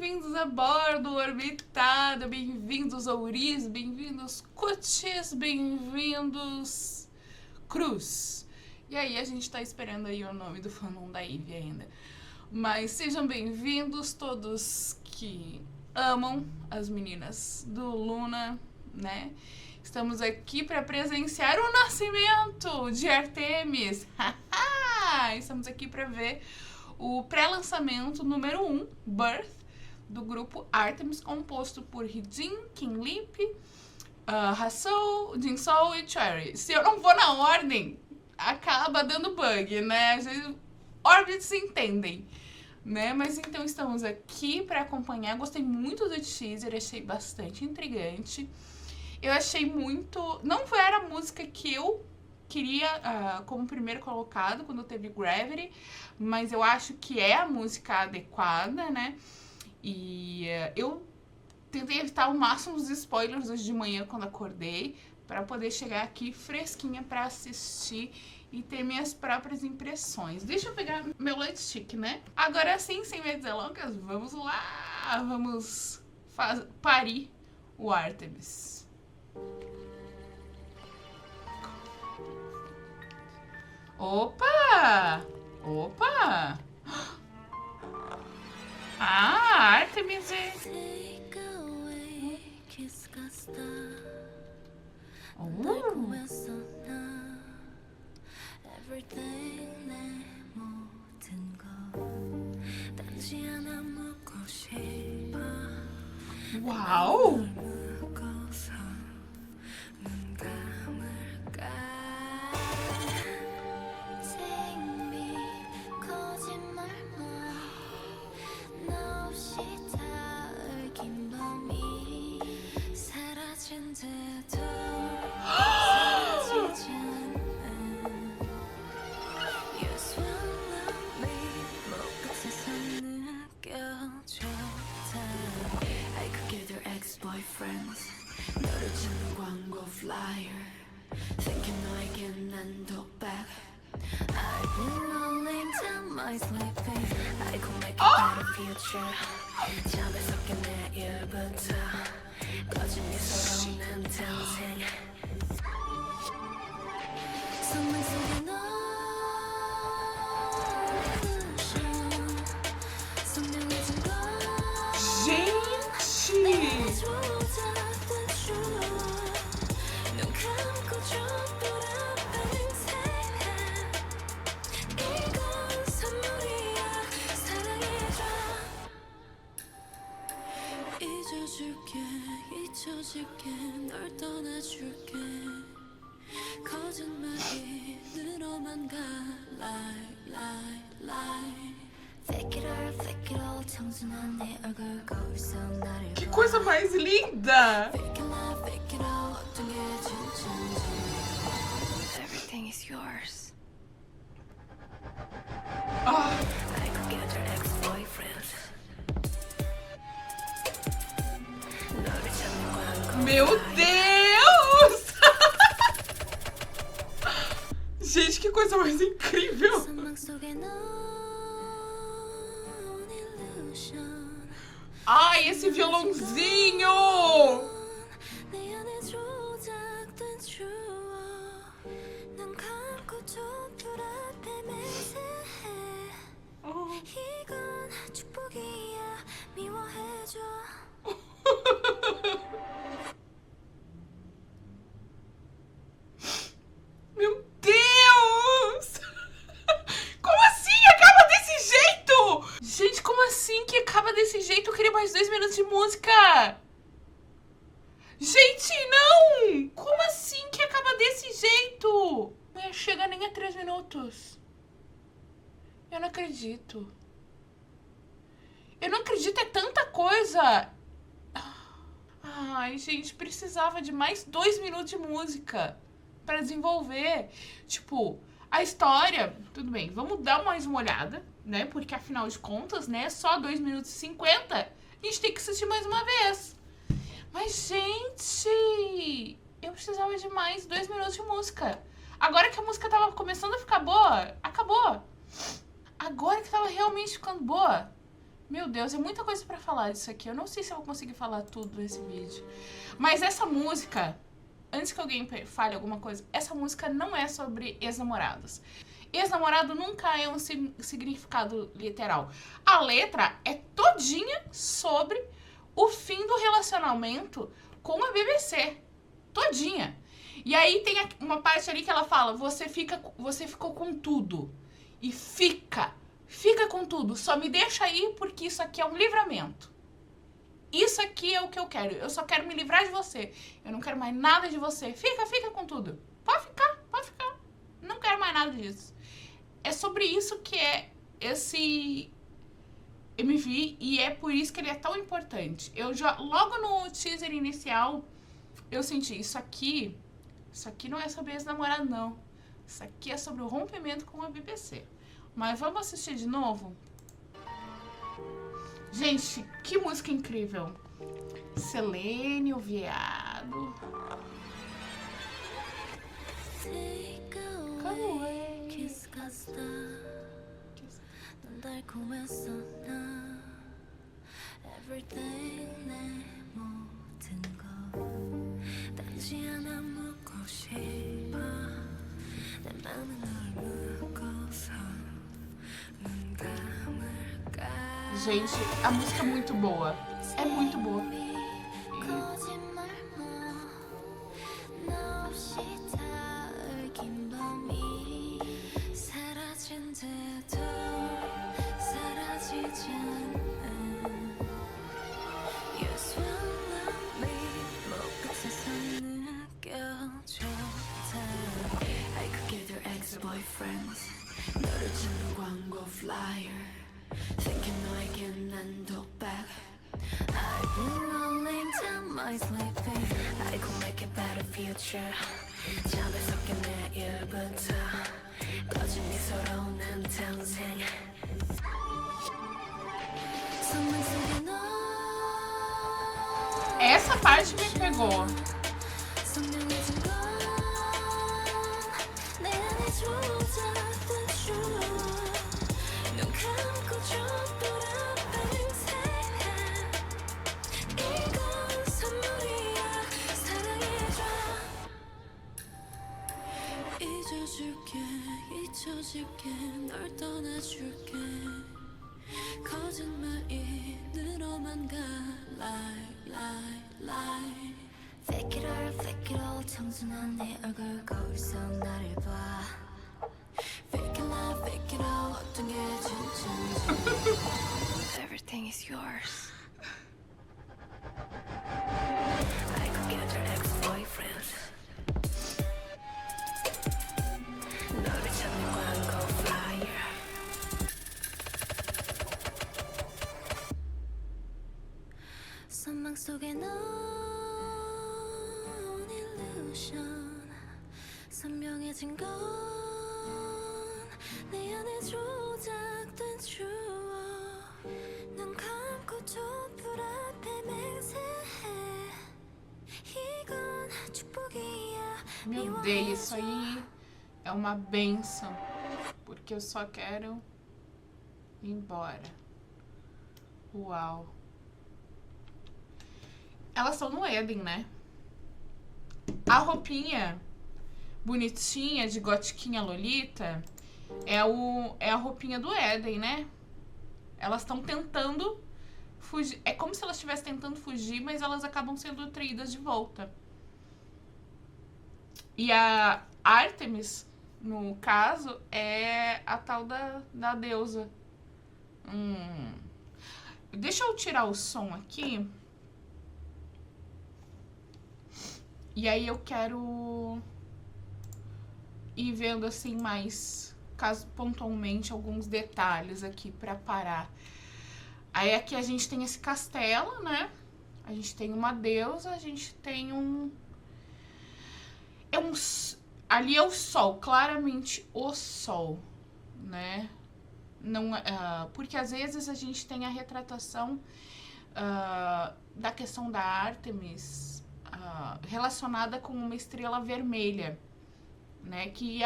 bem-vindos a bordo, Orbitada, bem-vindos Auris, bem-vindos Cutis, bem-vindos Cruz. E aí, a gente tá esperando aí o nome do fandom da Ivy ainda. Mas sejam bem-vindos todos que amam as meninas do Luna, né? Estamos aqui para presenciar o nascimento de Artemis. Estamos aqui para ver o pré-lançamento número 1, Birth, do grupo Artemis, composto por Hee-jin, King Lip, Haseul, Jin-Soul e Cherry. Se eu não vou na ordem, acaba dando bug, né? Às vezes, órbits se entendem, né? Mas então estamos aqui para acompanhar. Gostei muito do teaser, achei bastante intrigante. Eu achei muito... Não era a música que eu queria como primeiro colocado quando teve Gravity, mas eu acho que é a música adequada, né? E eu tentei evitar o máximo dos spoilers hoje de manhã quando acordei, para poder chegar aqui fresquinha para assistir e ter minhas próprias impressões. Deixa eu pegar meu lightstick, né? Agora sim, sem mais delongas, vamos lá! Vamos parir o Artemis. Opa! Opa! Ah, Artemis é... Uau! Que coisa mais linda! Everything is yours. Ah. I could get your ex-boyfriend. Meu Deus! Gente, que coisa mais incrível! Ai, esse violãozinho! Meu Deus! Como assim? Acaba desse jeito? Gente, como assim que acaba desse jeito? Eu queria mais 2 minutos de música. Gente, não! Como assim que acaba desse jeito? Não chega nem a 3 minutos. Eu não acredito. Eu não acredito, é tanta coisa. Ai, gente, precisava de mais 2 minutos de música pra desenvolver. Tipo, a história, tudo bem, vamos dar mais uma olhada, né? Porque afinal de contas, né, só 2 minutos e 50, a gente tem que assistir mais uma vez. Mas, gente, eu precisava de mais 2 minutos de música. Agora que a música tava começando a ficar boa, acabou. Agora que tava realmente ficando boa. Meu Deus, é muita coisa pra falar disso aqui. Eu não sei se eu vou conseguir falar tudo nesse vídeo. Mas essa música, antes que alguém fale alguma coisa, essa música não é sobre ex-namorados. Ex-namorado nunca é um significado literal. A letra é todinha sobre o fim do relacionamento com a BBC. Todinha. E aí tem uma parte ali que ela fala, você ficou com tudo. E fica com tudo. Só me deixa aí porque isso aqui é um livramento. Isso aqui é o que eu quero. Eu só quero me livrar de você. Eu não quero mais nada de você. Fica com tudo. Pode ficar. Não quero mais nada disso. É sobre isso que é esse MV e é por isso que ele é tão importante. Eu já, logo no teaser inicial, eu senti, isso aqui não é sobre ex-namorado, não. Isso aqui é sobre o rompimento com a BBC. Mas vamos assistir de novo? Gente, que música incrível. Selene, o Viado. Come away. Gente, a música é muito boa. É muito boa. Boyfriends, 너를 찾는 광고 flyer. Thinking 너에겐 난 독박. I've been rolling down my sleeping. I could make a better future. 잠을 섞인 내일부터 꺼진 미소로 난 탄생. 선물 속에 너. Essa parte me pegou. 선명해진 건 내 안에 조작된 추억. 눈 감고 촛불 앞에 맹세해. 이건 선물이야. 사랑해줘. 잊어줄게, 잊혀질게, 널 떠나줄게. 거짓말인으로만 가. Lie, lie. Fake it all. 청순한 네 얼굴 거울 속 나를 봐. Fake it all. 어떤 게 진짜인지. Everything is yours. I could get your ex-boyfriend. 너를 찾는 광고 flyer. 선망 속에 넌 illusion. 선명해진 건 내 안에 조작된 추억. 눈 감고 촛불 앞에 맹세해. 이건 축복이야. Meu Deus, isso aí é uma benção. Porque eu só quero ir embora. Uau. Elas estão no Éden, né? A roupinha bonitinha de gotiquinha Lolita é a roupinha do Éden, né? Elas estão tentando fugir. É como se elas estivessem tentando fugir, mas elas acabam sendo atraídas de volta. E a Ártemis, no caso, é a tal da deusa. Deixa eu tirar o som aqui. E aí eu quero ir vendo assim mais, caso pontualmente, alguns detalhes aqui pra parar. Aí aqui a gente tem esse castelo, né? A gente tem uma deusa, a gente tem ali é o sol, claramente o sol, né? Não, porque às vezes a gente tem a retratação da questão da Ártemis relacionada com uma estrela vermelha, né? Que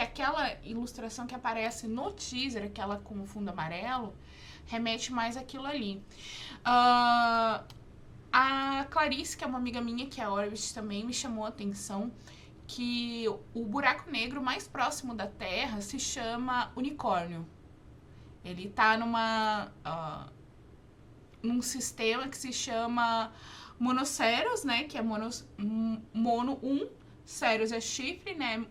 aquela ilustração que aparece no teaser, aquela com o fundo amarelo, remete mais àquilo ali. A Clarice, que é uma amiga minha, que é a Orbit também, me chamou a atenção que o buraco negro mais próximo da Terra se chama unicórnio. Ele tá num sistema que se chama Monoceros, né? Que é mono 1, Ceros é chifre, né?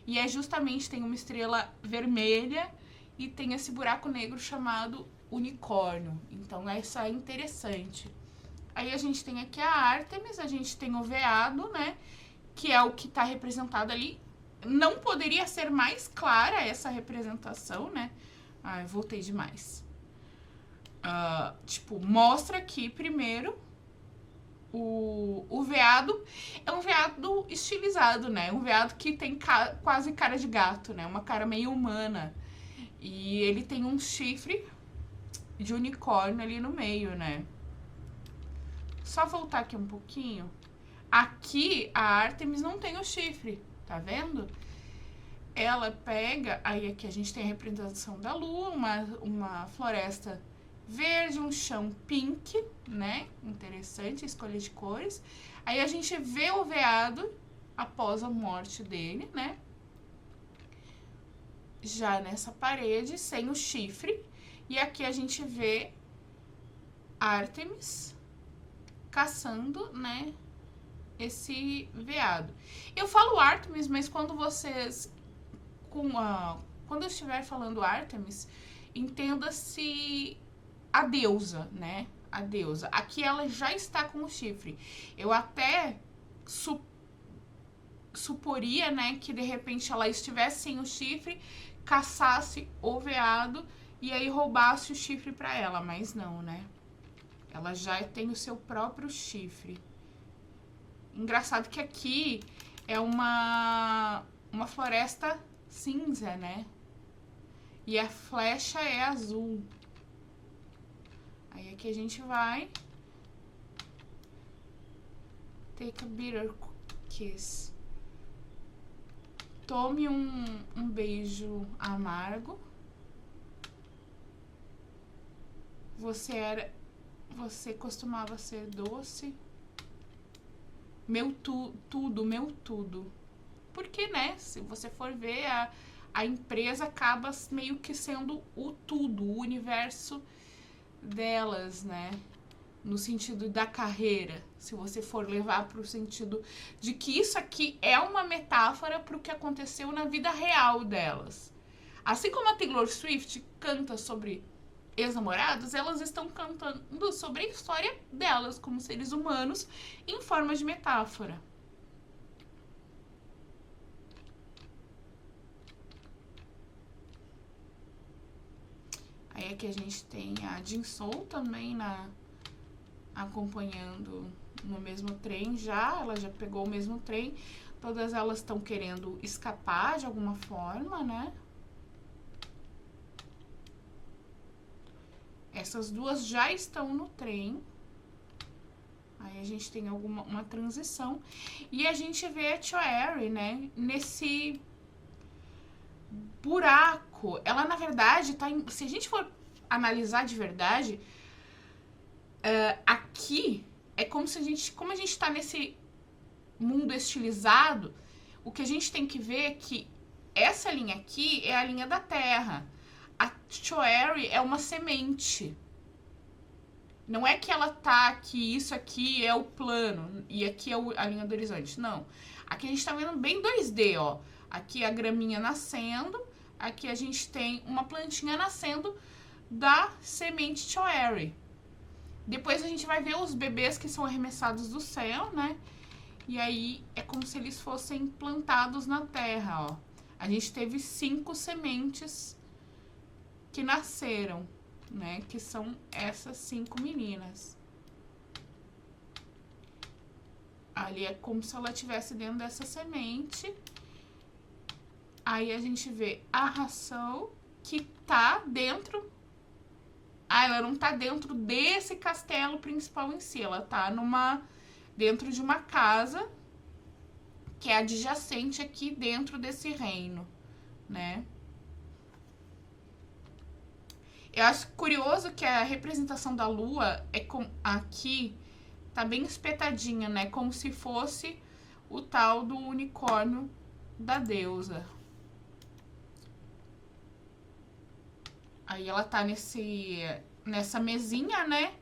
E justamente tem uma estrela vermelha e tem esse buraco negro chamado unicórnio. Então, essa é interessante. Aí a gente tem aqui a Ártemis, a gente tem o veado, né? Que é o que está representado ali. Não poderia ser mais clara essa representação, né? Ai, voltei demais. Mostra aqui primeiro o veado. É um veado estilizado, né? Um veado que tem quase cara de gato, né? Uma cara meio humana. E ele tem um chifre de unicórnio ali no meio, né? Só voltar aqui um pouquinho. Aqui, a Ártemis não tem o chifre, tá vendo? Ela pega... Aí aqui a gente tem a representação da lua, uma floresta verde, um chão pink, né? Interessante a escolha de cores. Aí a gente vê o veado após a morte dele, né? Já nessa parede, sem o chifre. E aqui a gente vê Ártemis caçando, né? Esse veado. Eu falo Ártemis, mas quando vocês... quando eu estiver falando Ártemis, entenda-se a deusa, né? A deusa. Aqui ela já está com o chifre. Eu até suporia, né, que de repente ela estivesse sem o chifre, caçasse o veado e aí roubasse o chifre para ela, mas não, né? Ela já tem o seu próprio chifre. Engraçado que aqui é uma floresta cinza, né? E a flecha é azul. Aí aqui a gente vai... Take a bitter kiss. Tome um beijo amargo. Você costumava ser doce. Meu tudo, meu tudo. Porque, né, se você for ver, a empresa acaba meio que sendo o tudo, o universo delas, né? No sentido da carreira. Se você for levar para o sentido de que isso aqui é uma metáfora para o que aconteceu na vida real delas. Assim como a Taylor Swift canta sobre ex-namorados, elas estão cantando sobre a história delas como seres humanos em forma de metáfora. Aí aqui a gente tem a Jin-Soul também acompanhando no mesmo trem já, ela já pegou o mesmo trem, todas elas estão querendo escapar de alguma forma, né? Essas duas já estão no trem. Aí a gente tem uma transição. E a gente vê a Choerry, né? Nesse buraco. Ela, na verdade, tá em... Se a gente for analisar de verdade, aqui é como se como a gente tá nesse mundo estilizado, o que a gente tem que ver é que essa linha aqui é a linha da Terra. A Choerry é uma semente. Não é que ela tá aqui, isso aqui é o plano e aqui é a linha do horizonte. Não. Aqui a gente tá vendo bem 2D, ó. Aqui a graminha nascendo. Aqui a gente tem uma plantinha nascendo da semente Choerry. Depois a gente vai ver os bebês que são arremessados do céu, né? E aí é como se eles fossem plantados na terra, ó. A gente teve 5 sementes que nasceram, né? Que são essas 5 meninas. Ali é como se ela estivesse dentro dessa semente. Aí a gente vê a Ração, que tá dentro... ela não tá dentro desse castelo principal em si. Ela tá dentro de uma casa que é adjacente aqui dentro desse reino, né? Eu acho curioso que a representação da lua é aqui tá bem espetadinha, né? Como se fosse o tal do unicórnio da deusa. Aí ela tá nessa mesinha, né?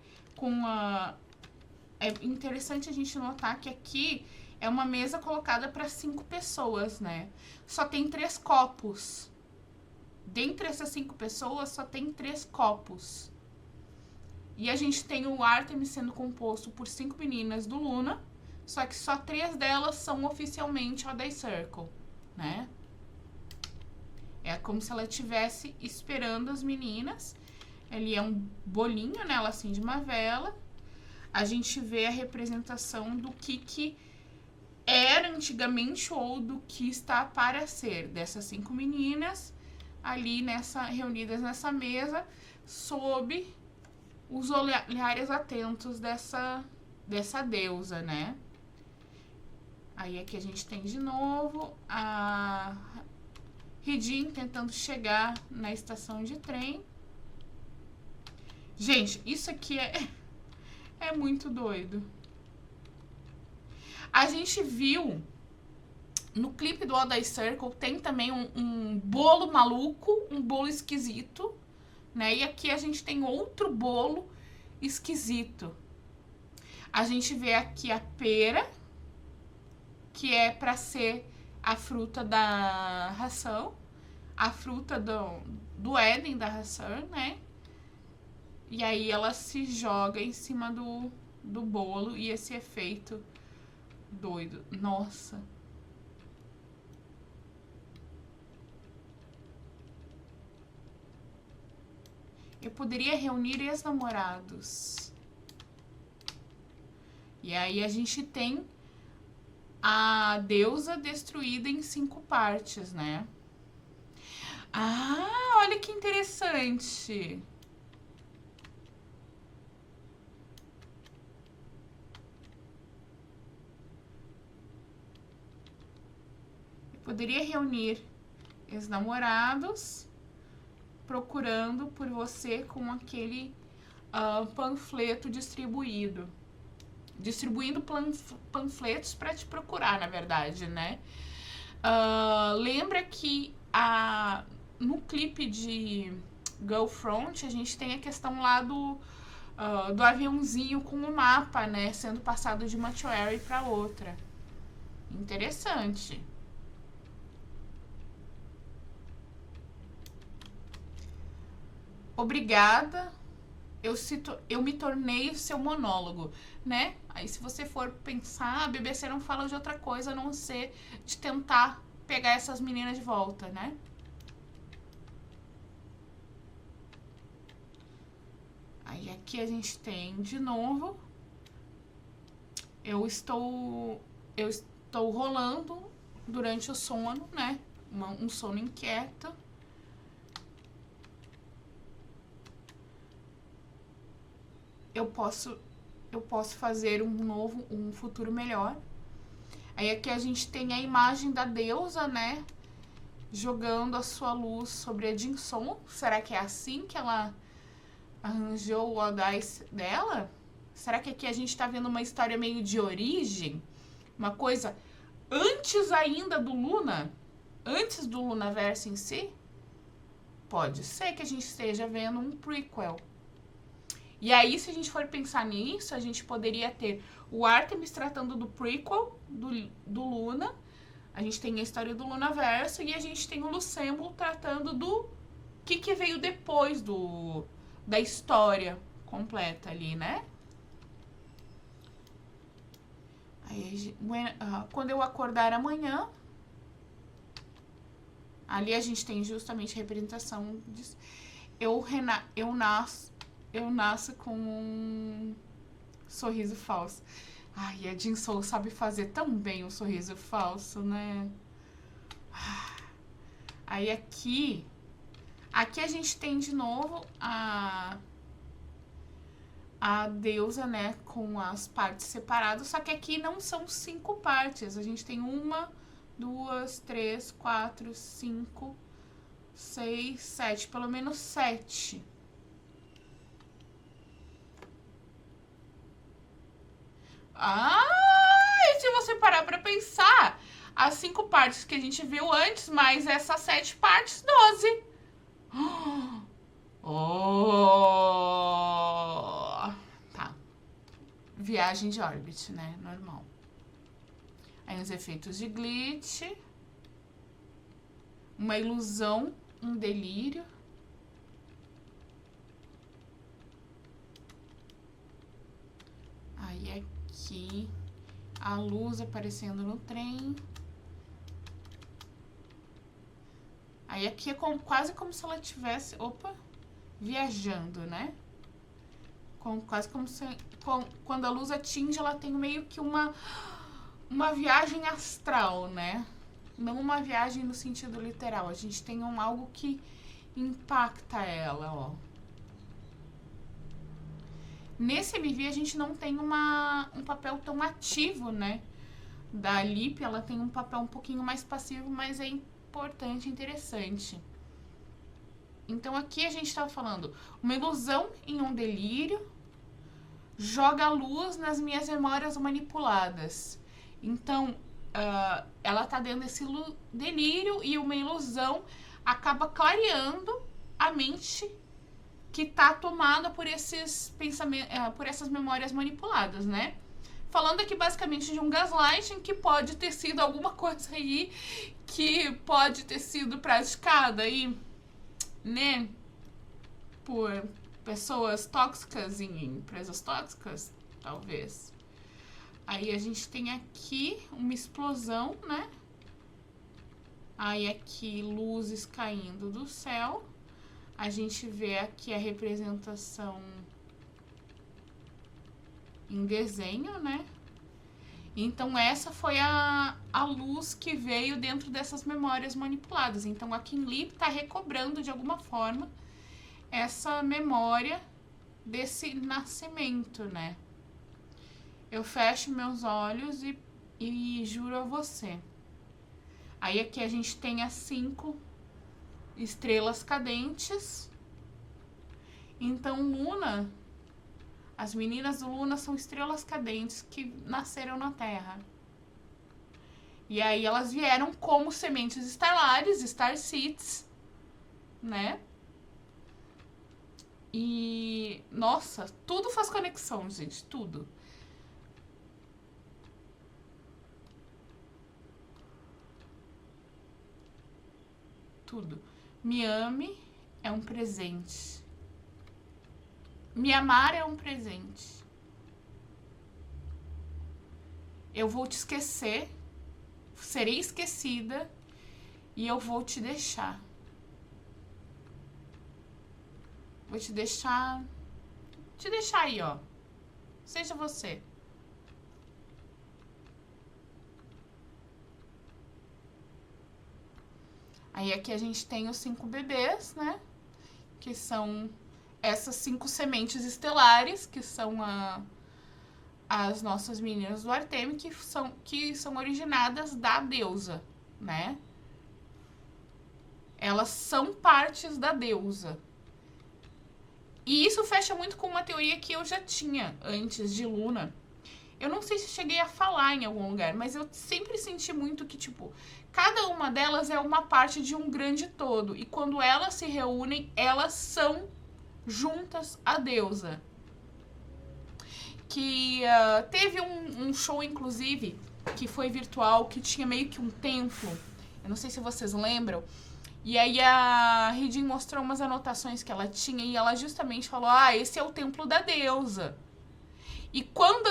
É interessante a gente notar que aqui é uma mesa colocada para 5 pessoas, né? Só tem 3 copos. Dentre essas 5 pessoas, só tem 3 copos. E a gente tem o Artemis sendo composto por 5 meninas do Luna, só que só 3 delas são oficialmente a Day Circle, né? É como se ela estivesse esperando as meninas. Ali é um bolinho, né? Ela acende uma vela. A gente vê a representação do que era antigamente ou do que está para ser. Dessas 5 meninas ali reunidas nessa mesa, sob os olhares atentos dessa deusa, né? Aí aqui a gente tem de novo a Ridin tentando chegar na estação de trem. Gente, isso aqui é muito doido. A gente viu no clipe do All Day Circle, tem também um bolo maluco, um bolo esquisito, né? E aqui a gente tem outro bolo esquisito. A gente vê aqui a pera, que é para ser a fruta da ração, a fruta do Éden da ração, né? E aí ela se joga em cima do bolo e esse efeito doido. Nossa! Eu poderia reunir ex-namorados. E aí a gente tem a deusa destruída em 5 partes, né? Ah, olha que interessante. Eu poderia reunir ex-namorados procurando por você com aquele panfleto distribuído. Distribuindo panfletos para te procurar, na verdade, né? Lembra que no clipe de Girlfront, a gente tem a questão lá do aviãozinho com o mapa, né? Sendo passado de uma Choeri para outra. Interessante. Obrigada. Eu me tornei o seu monólogo, né? Aí se você for pensar, a BBC não fala de outra coisa a não ser de tentar pegar essas meninas de volta, né? Aí aqui a gente tem de novo. Eu estou rolando durante o sono, né? Um sono inquieto. Eu posso fazer um futuro melhor. Aí aqui a gente tem a imagem da deusa, né? Jogando a sua luz sobre a Jinson. Será que é assim que ela arranjou o Odais dela? Será que aqui a gente tá vendo uma história meio de origem? Uma coisa antes ainda do Luna? Antes do Lunaverso em si? Pode ser que a gente esteja vendo um prequel. E aí, se a gente for pensar nisso, a gente poderia ter o Artemis tratando do prequel do Luna. A gente tem a história do Lunaverso e a gente tem o Lucemble tratando do que veio depois da história completa ali, né? Aí, quando eu acordar amanhã, ali a gente tem justamente a representação disso. Eu nasço com um sorriso falso. Ai, a Jinsoul sabe fazer tão bem o sorriso falso, né? Aí aqui a gente tem de novo a deusa, né, com as partes separadas, só que aqui não são 5 partes. A gente tem 1, 2, 3, 4, 5, 6, 7, pelo menos 7. E se você parar pra pensar, as 5 partes que a gente viu antes, mais essas 7 partes, 12. Oh! Tá. Viagem de Orbit, né? Normal. Aí os efeitos de glitch. Uma ilusão, um delírio. Aí aqui, a luz aparecendo no trem. Aí aqui é quase como se ela estivesse, viajando, né? Quase como se, quando a luz atinge, ela tem meio que uma viagem astral, né? Não uma viagem no sentido literal. A gente tem algo que impacta ela, ó. Nesse MV a gente não tem um papel tão ativo, né? Da Lip, ela tem um papel um pouquinho mais passivo, mas é importante, interessante. Então aqui a gente tá falando uma ilusão em um delírio, joga luz nas minhas memórias manipuladas. Então, ela tá dentro desse delírio e uma ilusão acaba clareando a mente que tá tomada por esses pensamentos, por essas memórias manipuladas, né? Falando aqui basicamente de um gaslighting que pode ter sido alguma coisa aí que pode ter sido praticada aí, né? Por pessoas tóxicas em empresas tóxicas, talvez. Aí a gente tem aqui uma explosão, né? Aí aqui luzes caindo do céu. A gente vê aqui a representação em desenho, né? Então essa foi a luz que veio dentro dessas memórias manipuladas. Então a Kim Lee tá recobrando de alguma forma essa memória desse nascimento, né? Eu fecho meus olhos e juro a você. Aí aqui a gente tem as 5 estrelas cadentes. Então Luna, as meninas do Luna são estrelas cadentes que nasceram na Terra. E aí elas vieram como sementes estelares, Star Seeds, né? E, nossa, tudo faz conexão, gente, tudo. Tudo. Me ame é um presente. Me amar é um presente. Eu vou te esquecer, serei esquecida e eu vou te deixar. Vou te deixar aí, ó. Seja você. Aí aqui a gente tem os 5 bebês, né? Que são essas 5 sementes estelares, que são as nossas meninas do Artemi, que são originadas da deusa, né? Elas são partes da deusa. E isso fecha muito com uma teoria que eu já tinha antes de Luna. Eu não sei se cheguei a falar em algum lugar, mas eu sempre senti muito que, tipo, cada uma delas é uma parte de um grande todo. E quando elas se reúnem, elas são juntas a deusa. Que teve um show, inclusive, que foi virtual, que tinha meio que um templo. Eu não sei se vocês lembram. E aí a Ridin mostrou umas anotações que ela tinha e ela justamente falou, esse é o templo da deusa. E quando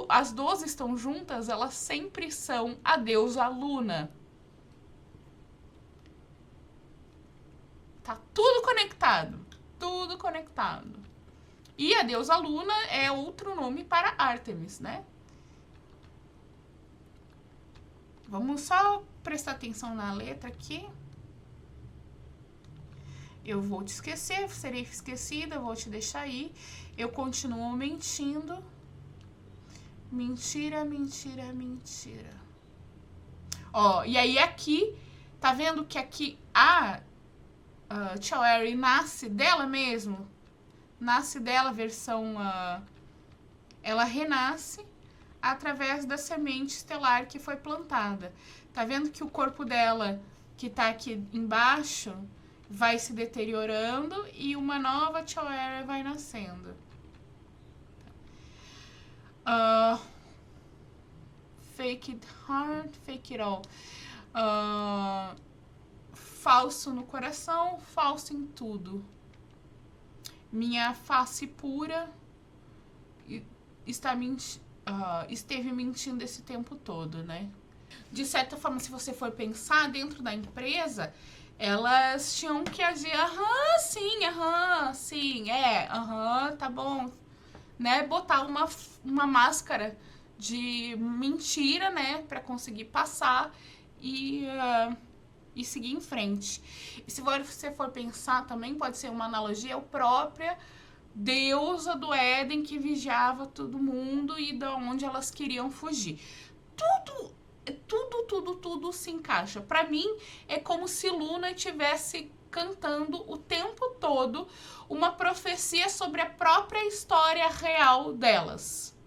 as duas estão juntas, elas sempre são a deusa Luna. Tá tudo conectado. Tudo conectado. E a deusa Luna é outro nome para Ártemis, né? Vamos só prestar atenção na letra aqui. Eu vou te esquecer, serei esquecida, vou te deixar aí. Eu continuo mentindo. Mentira, mentira, mentira. Ó, e aí aqui, tá vendo que aqui a Choeri nasce dela mesmo? Nasce dela, versão... ela renasce. através da semente estelar que foi plantada. Tá vendo que o corpo dela, que tá aqui embaixo, vai se deteriorando e uma nova Choera vai nascendo. Fake it hard, fake it all. Falso no coração, falso em tudo. Minha face pura esteve mentindo esse tempo todo, né? De certa forma, se você for pensar dentro da empresa, elas tinham que agir, sim, tá bom, né? Botar uma máscara de mentira, né? Pra conseguir passar e seguir em frente. E se você for pensar também, pode ser uma analogia, a própria deusa do Éden que vigiava todo mundo e de onde elas queriam fugir. Tudo se encaixa. Pra mim, é como se Luna estivesse cantando o tempo todo uma profecia sobre a própria história real delas.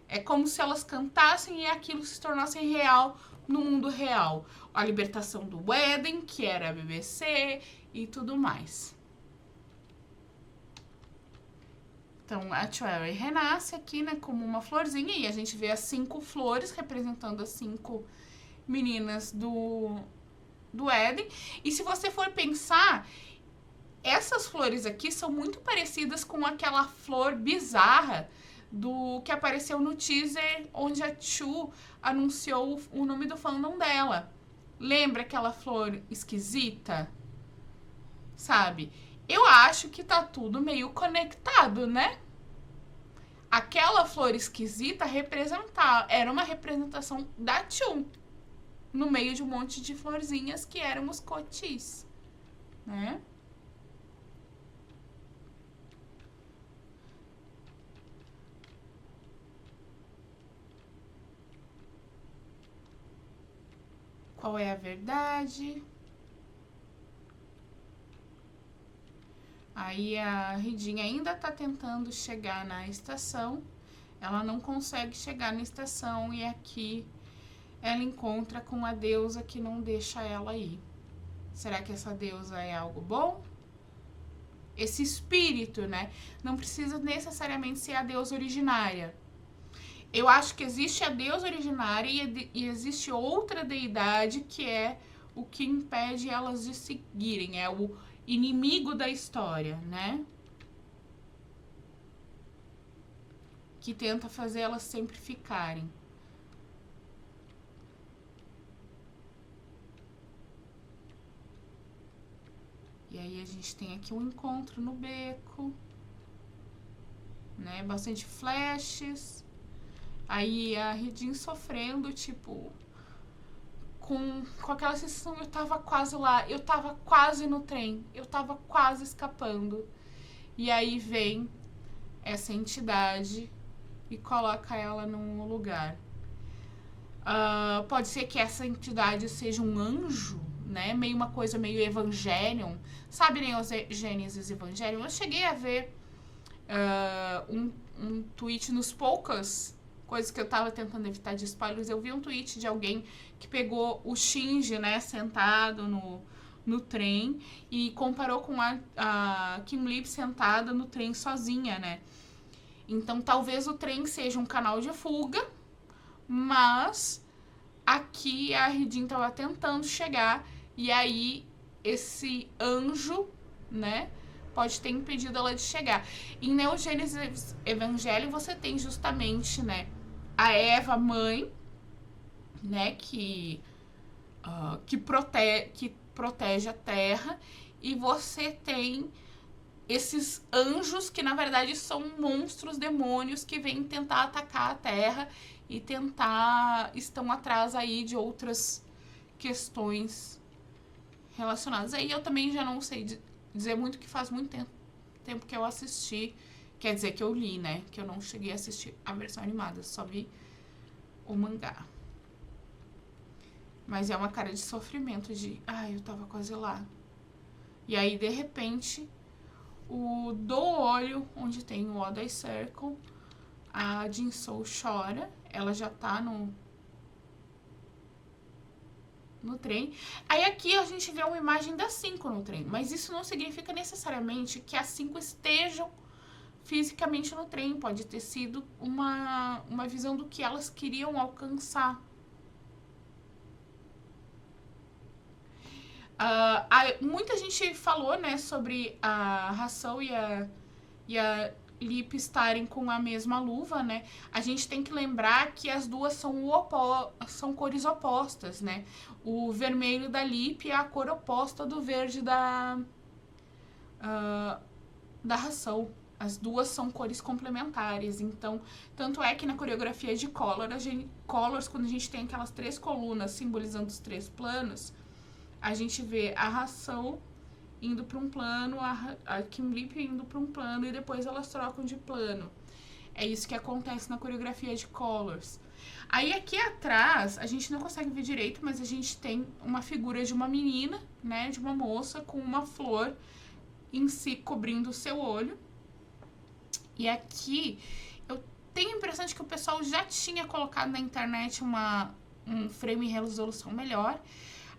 É como se elas cantassem e aquilo se tornasse real no mundo real. A libertação do Éden, que era a BBC e tudo mais. Então, a Choera renasce aqui, né, como uma florzinha, e a gente vê as 5 flores representando as 5 meninas do Éden. E se você for pensar, essas flores aqui são muito parecidas com aquela flor bizarra do que apareceu no teaser, onde a Chu anunciou o nome do fandom dela. Lembra aquela flor esquisita? Sabe? Eu acho que tá tudo meio conectado, né? Aquela flor esquisita era uma representação da Chu, no meio de um monte de florzinhas que eram os cotis, né? Qual é a verdade? Aí a Ridinha ainda tá tentando chegar na estação. Ela não consegue chegar na estação e aqui ela encontra com a deusa que não deixa ela ir. Será que essa deusa é algo bom? Esse espírito, né? Não precisa necessariamente ser a deusa originária. Eu acho que existe a deusa originária e existe outra deidade que é o que impede elas de seguirem. É o inimigo da história, né? Que tenta fazer elas sempre ficarem. E aí a gente tem aqui um encontro no beco, né? Bastante flashes. Aí a Ridin sofrendo, tipo, com aquela sensação, eu tava quase lá, eu tava quase no trem, eu tava quase escapando. E aí vem essa entidade e coloca ela num lugar. Pode ser que essa entidade seja um anjo, né? Meio uma coisa meio Evangelion. Sabe, nem os Gênesis Evangelion? Eu cheguei a ver um tweet nos poucas coisas que eu tava tentando evitar de spoilers. Eu vi um tweet de alguém que pegou o Shinji, né, sentado no trem e comparou com a Kim Lip sentada no trem sozinha, né? Então, talvez o trem seja um canal de fuga, mas aqui a Ridin tava tentando chegar e aí esse anjo, né, pode ter impedido ela de chegar. Em Neo Genesis Evangelion você tem justamente, né, a Eva mãe, né, que protege a Terra, e você tem esses anjos que na verdade são monstros, demônios que vêm tentar atacar a Terra e estão atrás aí de outras questões relacionadas. Aí eu também já não sei dizer muito, que faz muito tempo que eu assisti, quer dizer que eu li, né, que eu não cheguei a assistir a versão animada, só vi o mangá. Mas é uma cara de sofrimento, de eu tava quase lá. E aí, de repente, do olho, onde tem o Odai Circle, A Jin-Soo chora, ela já tá no trem. Aí aqui a gente vê uma imagem das 5 no trem, mas isso não significa necessariamente que as 5 estejam fisicamente no trem. Pode ter sido uma visão do que elas queriam alcançar. Muita gente falou, né, sobre a Hassel e a Lip estarem com a mesma luva, né? A gente tem que lembrar que as duas são cores opostas, né? O vermelho da Lip é a cor oposta do verde da Hassel. As duas são cores complementares, então, tanto é que na coreografia de Colors, quando a gente tem aquelas 3 colunas simbolizando os 3 planos, a gente vê a Hassel indo para um plano, a Kim Lip indo para um plano e depois elas trocam de plano. É isso que acontece na coreografia de Colors. Aí aqui atrás, a gente não consegue ver direito, mas a gente tem uma figura de uma menina, né, de uma moça com uma flor em si cobrindo o seu olho. E aqui eu tenho a impressão de que o pessoal já tinha colocado na internet um frame em resolução melhor.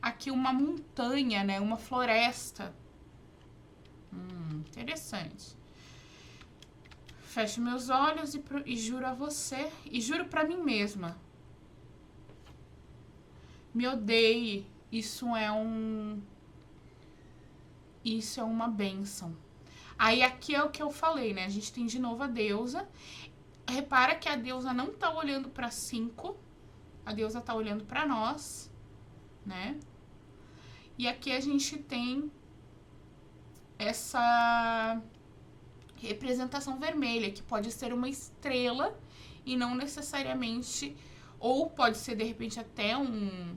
Aqui uma montanha, né, uma floresta. Interessante. Fecho meus olhos e juro a você, e juro pra mim mesma. Me odeie, isso é uma bênção. Aí aqui é o que eu falei, né? A gente tem de novo a deusa. Repara que a deusa não tá olhando pra 5, a deusa tá olhando pra nós, né? E aqui a gente tem essa representação vermelha, que pode ser uma estrela e não necessariamente, ou pode ser de repente até um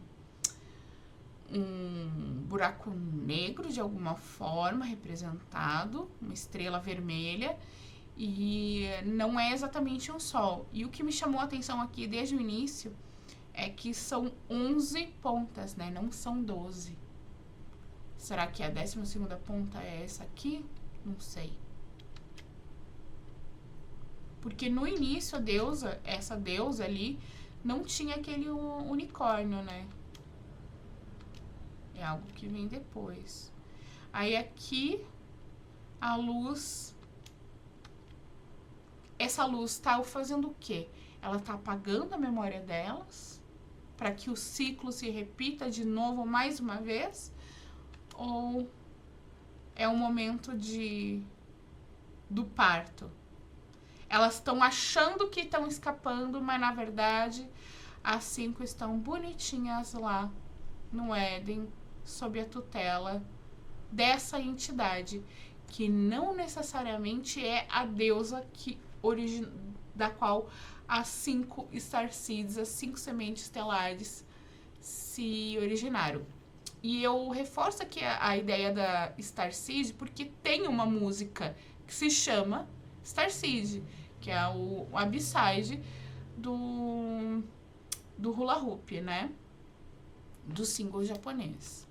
buraco negro de alguma forma representado, uma estrela vermelha, e não é exatamente um sol. E o que me chamou a atenção aqui desde o início é que são 11 pontas, né? Não são 12. Será que a 12ª ponta é essa aqui? Não sei. Porque no início essa deusa ali, não tinha aquele unicórnio, né? É algo que vem depois. Aí aqui, a luz... Essa luz tá fazendo o quê? Ela tá apagando a memória delas, para que o ciclo se repita de novo mais uma vez? Ou é um momento do parto? Elas estão achando que estão escapando, mas na verdade as 5 estão bonitinhas lá no Éden, sob a tutela dessa entidade, que não necessariamente é a deusa da qual as 5 Starseeds, as 5 sementes estelares, se originaram. E eu reforço aqui a ideia da Starseed, porque tem uma música que se chama Starseed, que é a B-side do Hula Hoop, né? Do single japonês.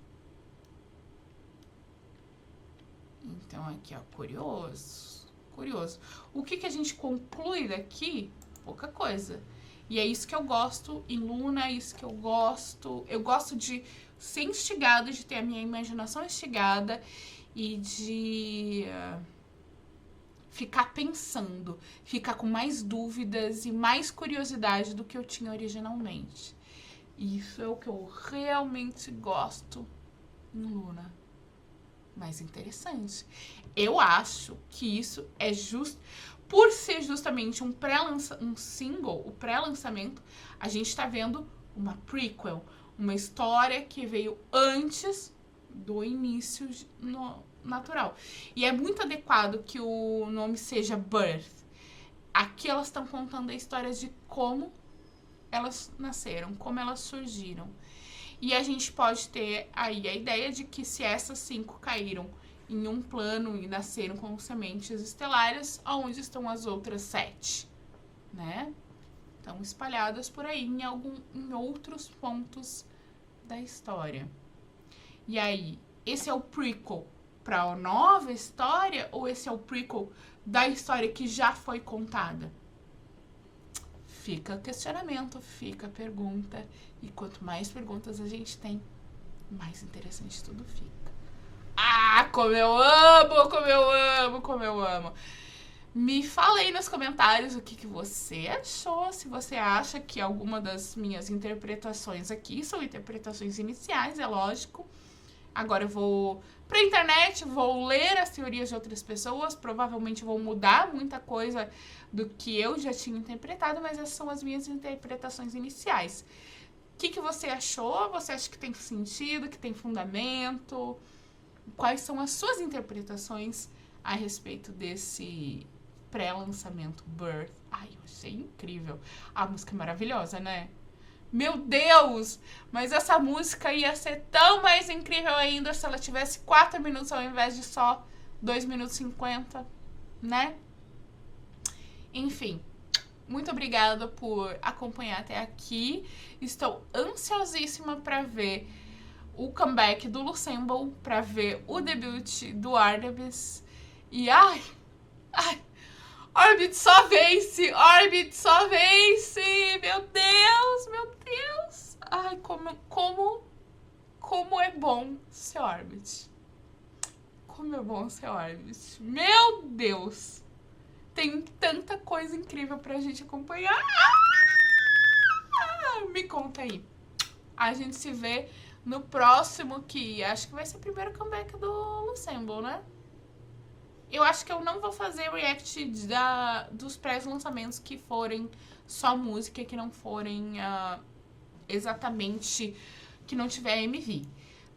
Então, aqui, ó, curioso. O que a gente conclui daqui? Pouca coisa. E é isso que eu gosto em Luna, é isso que eu gosto. Eu gosto de ser instigada, de ter a minha imaginação instigada e de ficar pensando, ficar com mais dúvidas e mais curiosidade do que eu tinha originalmente. Isso é o que eu realmente gosto em Luna. Mais interessante. Eu acho que isso é justo. Por ser justamente um single, o pré-lançamento, a gente tá vendo uma prequel, uma história que veio antes do início natural. E é muito adequado que o nome seja Birth. Aqui elas estão contando a história de como elas nasceram, como elas surgiram. E a gente pode ter aí a ideia de que se essas 5 caíram em um plano e nasceram com sementes estelares, aonde estão as outras 7, né? Estão espalhadas por aí em outros pontos da história. E aí, esse é o prequel para a nova história ou esse é o prequel da história que já foi contada? fica questionamento, fica pergunta. E quanto mais perguntas a gente tem, mais interessante tudo fica. Ah, como eu amo, como eu amo, como eu amo. Me fala aí nos comentários o que você achou, se você acha que alguma das minhas interpretações aqui são interpretações iniciais, é lógico. Agora eu vou pra internet, vou ler as teorias de outras pessoas, provavelmente vou mudar muita coisa do que eu já tinha interpretado, mas essas são as minhas interpretações iniciais. O que você achou? Você acha que tem sentido, que tem fundamento? Quais são as suas interpretações a respeito desse pré-lançamento Birth? Ai, eu achei incrível. A música é maravilhosa, né? Meu Deus! Mas essa música ia ser tão mais incrível ainda se ela tivesse 4 minutos ao invés de só 2 minutos e 50, né? Enfim, muito obrigada por acompanhar até aqui. Estou ansiosíssima para ver o comeback do Lucemble, para ver o debut do Artemis. E ai, Orbit só vence! Orbit só vence! Meu Deus, meu Deus! Ai, como é bom ser Orbit. Como é bom ser Orbit. Meu Deus! Tem tanta coisa incrível pra gente acompanhar. Me conta aí. A gente se vê no próximo, que acho que vai ser o primeiro comeback do Lucemble, né? Eu acho que eu não vou fazer react dos pré-lançamentos que forem só música, que não forem exatamente, que não tiver MV.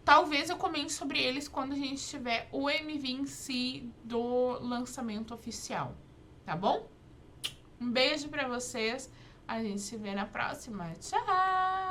Talvez eu comente sobre eles quando a gente tiver o MV em si do lançamento oficial, tá bom? Um beijo pra vocês, a gente se vê na próxima. Tchau!